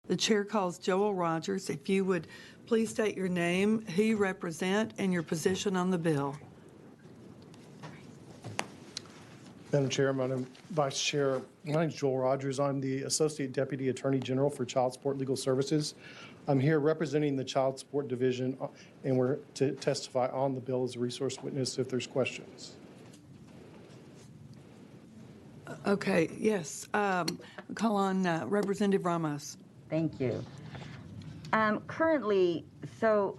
The chair calls Joel Rogers. If you would please state your name, who you represent, and your position on the bill. Madam Chair, Madam Vice Chair, my name is Joel Rogers. I'm the Associate Deputy Attorney General for Child Support Legal Services. I'm here representing the Child Support Division, and we're to testify on the bill as a resource witness if there's questions. Okay, yes. Call on Representative Ramos. Thank you. Currently, so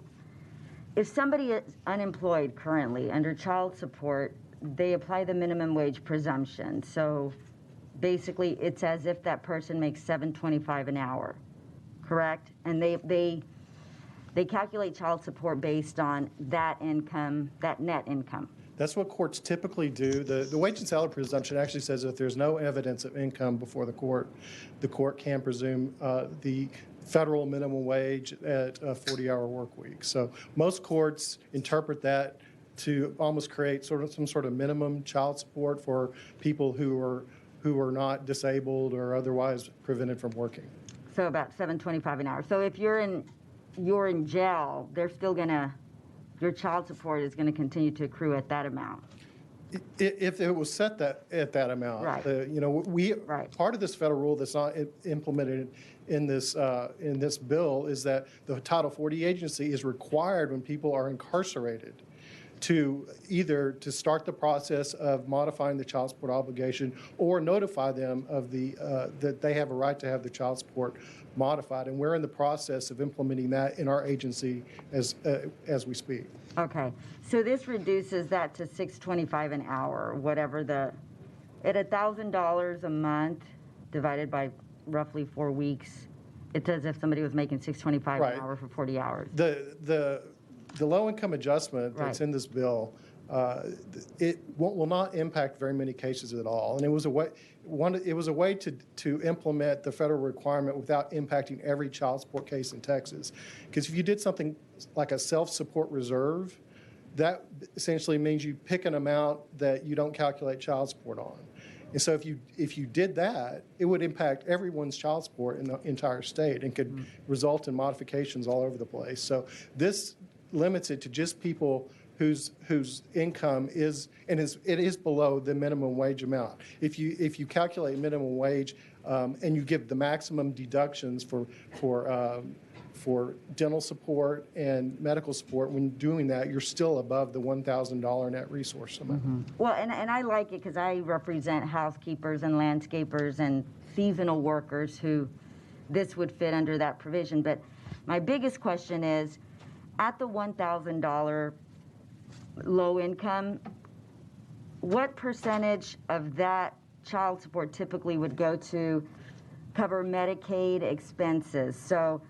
if somebody is unemployed currently under child support, they apply the minimum wage presumption. So basically, it's as if that person makes $7.25 an hour, correct? And they calculate child support based on that income, that net income. That's what courts typically do. The wage and salary presumption actually says if there's no evidence of income before the court can presume the federal minimum wage at a 40-hour work week. So most courts interpret that to almost create some sort of minimum child support for people who are not disabled or otherwise prevented from working. So about $7.25 an hour. So if you're in jail, they're still gonna, your child support is gonna continue to accrue at that amount. If it was set at that amount, right. Right. Part of this federal rule that's not implemented in this bill is that the Title 40 agency is required when people are incarcerated to either to start the process of modifying the child support obligation or notify them of that they have a right to have the child support modified, and we're in the process of implementing that in our agency as we speak. Okay, so this reduces that to $6.25 an hour, whatever at $1,000 a month divided by roughly 4 weeks. It's as if somebody was making $6.25 right. an hour for 40 hours. The low-income adjustment that's right. in this bill, it will not impact very many cases at all. And it was a way to implement the federal requirement without impacting every child support case in Texas. Because if you did something like a self-support reserve, that essentially means you pick an amount that you don't calculate child support on. And so if you did that, it would impact everyone's child support in the entire state and could result in modifications all over the place. So this limits it to just people whose income is below the minimum wage amount. If you calculate minimum wage and you give the maximum deductions for dental support and medical support, when doing that, you're still above the $1,000 net resource amount. Mm-hmm. Well, and I like it because I represent housekeepers and landscapers and seasonal workers who this would fit under that provision. But my biggest question is, at the $1,000 low income, what percentage of that child support typically would go to cover Medicaid expenses? So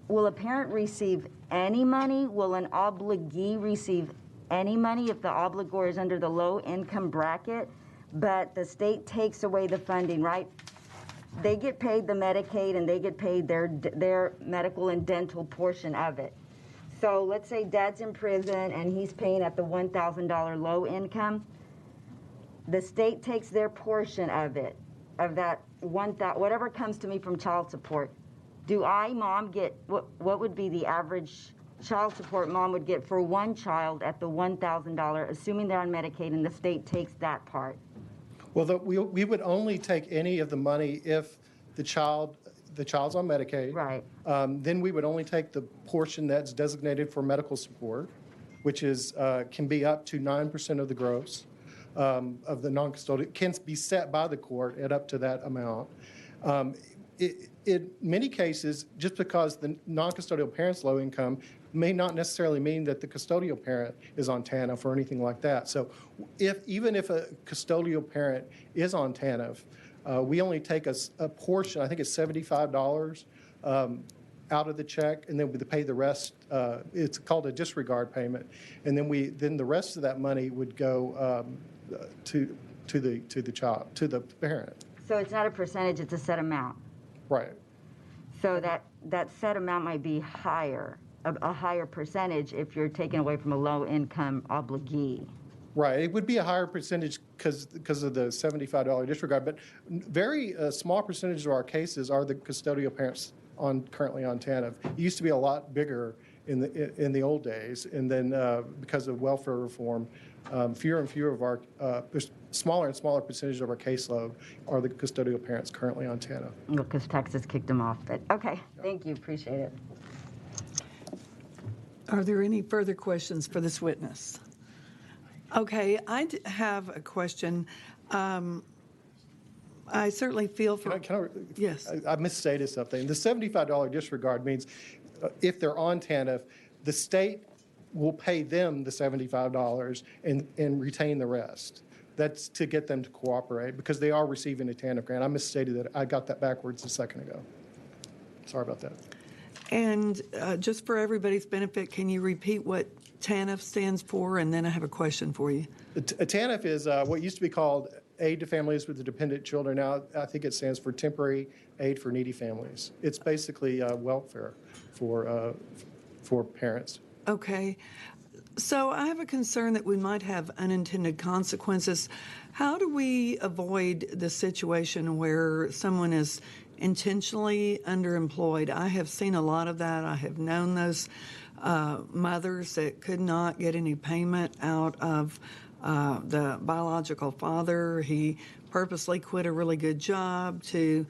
will a parent receive any money? Will an obligee receive any money if the obligor is under the low income bracket, but the state takes away the funding, right? They get paid the Medicaid and they get paid their medical and dental portion of it. So let's say dad's in prison and he's paying at the $1,000 low income. The state takes their portion of it, of that whatever comes to me from child support. Do mom, get what would be the average child support mom would get for one child at the $1,000, assuming they're on Medicaid and the state takes that part? Well, we would only take any of the money if the child's on Medicaid. Right. Then we would only take the portion that's designated for medical support, which can be up to 9% of the gross of the non-custodial. Can be set by the court at up to that amount. In many cases, just because the non-custodial parent's low income may not necessarily mean that the custodial parent is on TANF or anything like that. So even if a custodial parent is on TANF, we only take a portion, I think it's $75 out of the check, and then we pay the rest. It's called a disregard payment, and then the rest of that money would go to the child, to the parent. So it's not a percentage; it's a set amount. Right. So that set amount might be higher, a higher percentage if you're taken away from a low income obligee. Right, it would be a higher percentage because of the $75 disregard, but very small percentage of our cases are the custodial parents currently on TANF. It used to be a lot bigger in the old days, and then because of welfare reform, fewer and fewer of our smaller and smaller percentage of our caseload are the custodial parents currently on TANF. Because Texas kicked them off, but okay, thank you, appreciate it. Are there any further questions for this witness? Okay, have a question. I certainly feel for. Yes. I misstated something. The $75 disregard means if they're on TANF, the state will pay them the $75 and retain the rest. That's to get them to cooperate because they are receiving a TANF grant. I misstated that. I got that backwards a second ago. Sorry about that. And just for everybody's benefit, can you repeat what TANF stands for? And then I have a question for you. A TANF is what used to be called Aid to Families with Dependent Children. Now I think it stands for Temporary Aid for Needy Families. It's basically welfare for parents. Okay. So I have a concern that we might have unintended consequences. How do we avoid the situation where someone is intentionally underemployed? I have seen a lot of that. I have known those mothers that could not get any payment out of the biological father. He purposely quit a really good job to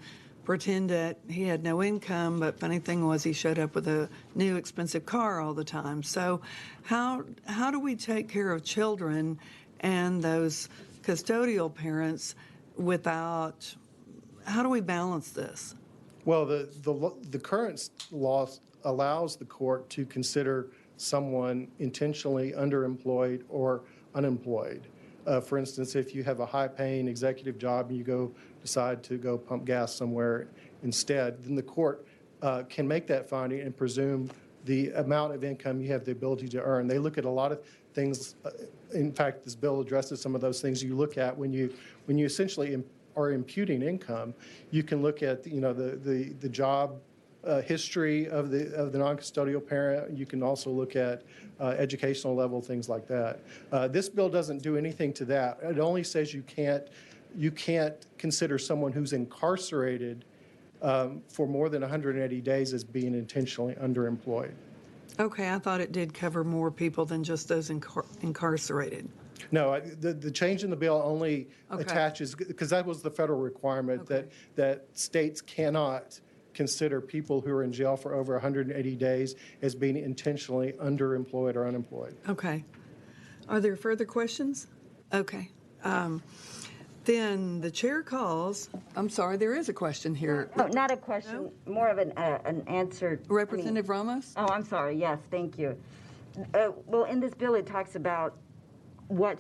pretend that he had no income, but funny thing was he showed up with a new expensive car all the time. So how do we take care of children and those custodial parents without, how do we balance this? Well, the current law allows the court to consider someone intentionally underemployed or unemployed. For instance, if you have a high-paying executive job and you decide to go pump gas somewhere instead, then the court can make that finding and presume the amount of income you have the ability to earn. They look at a lot of things. In fact, this bill addresses some of those things you look at when you essentially are imputing income. You can look at the job history of the non-custodial parent. You can also look at educational level, things like that. This bill doesn't do anything to that. It only says you can't consider someone who's incarcerated for more than 180 days as being intentionally underemployed. Okay, I thought it did cover more people than just those incarcerated. No, the change in the bill only attaches, because that was the federal requirement, that states cannot consider people who are in jail for over 180 days as being intentionally underemployed or unemployed. Okay. Are there further questions? Okay. Then the chair calls. I'm sorry, there is a question here. No, not a question, more of an answer. Representative Ramos? Oh, I'm sorry, yes, thank you. Well, in this bill, it talks about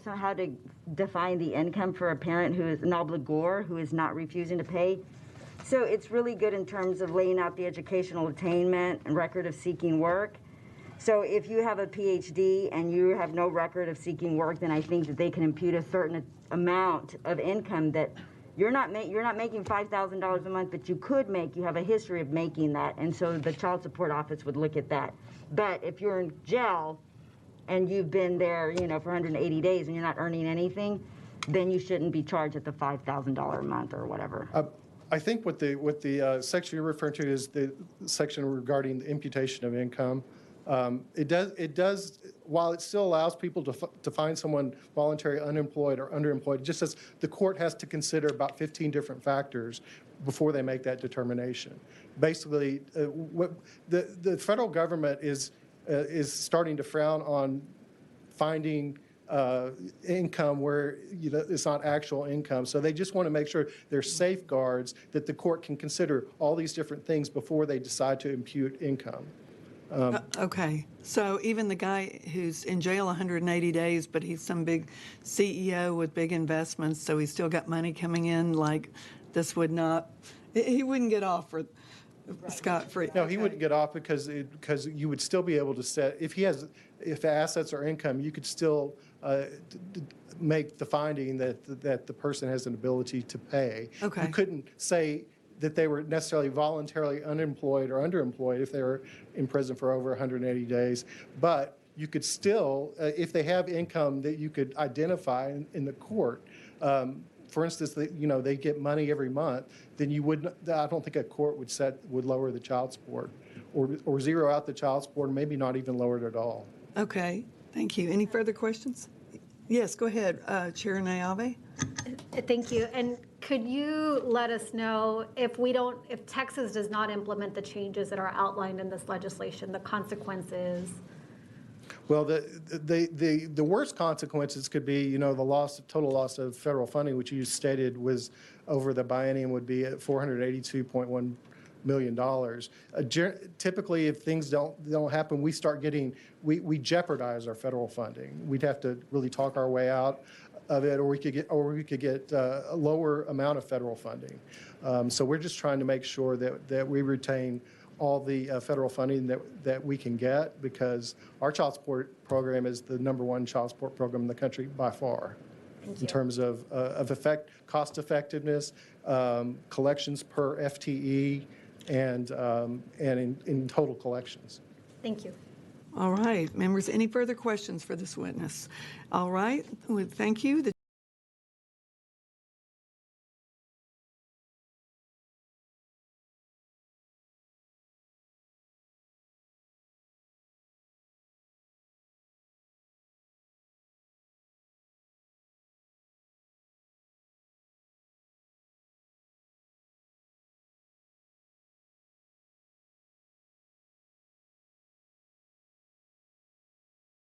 how to define the income for a parent who is an obligor, who is not refusing to pay. So it's really good in terms of laying out the educational attainment and record of seeking work. So if you have a PhD and you have no record of seeking work, then I think that they can impute a certain amount of income that you're not making $5,000 a month, but you have a history of making that. And so the child support office would look at that. But if you're in jail and you've been there, for 180 days and you're not earning anything, then you shouldn't be charged at the $5,000 a month or whatever. I think what the section you're referring to is the section regarding the imputation of income. It does, while it still allows people to find someone voluntarily unemployed or underemployed, it just says the court has to consider about 15 different factors before they make that determination. Basically, the federal government is starting to frown on finding income where it's not actual income. So they just want to make sure there's safeguards that the court can consider all these different things before they decide to impute income. Okay, so even the guy who's in jail 180 days, but he's some big CEO with big investments, so he's still got money coming in, like this would not, he wouldn't get off for scot-free. No, he wouldn't get off because you would still be able to set, if assets or income, you could still make the finding that the person has an ability to pay. Okay. You couldn't say that they were necessarily voluntarily unemployed or underemployed if they were in prison for over 180 days, but you could still, if they have income that you could identify in the court, for instance, they get money every month, then you wouldn't, I don't think a court would lower the child support or zero out the child support, or maybe not even lower it at all. Okay, thank you. Any further questions? Yes, go ahead, Chair Nayave. Thank you. And could you let us know if Texas does not implement the changes that are outlined in this legislation, the consequences? Well, the worst consequences could be, the total loss of federal funding, which you stated was over the biennium would be at $482.1 million. Typically, if things don't happen, we jeopardize our federal funding. We'd have to really talk our way out of it, or we could get a lower amount of federal funding. So we're just trying to make sure that we retain all the federal funding that we can get, because our child support program is the #1 child support program in the country by far, in terms of cost effectiveness, collections per FTE, and in total collections. Thank you. All right, members, any further questions for this witness? All right, thank you.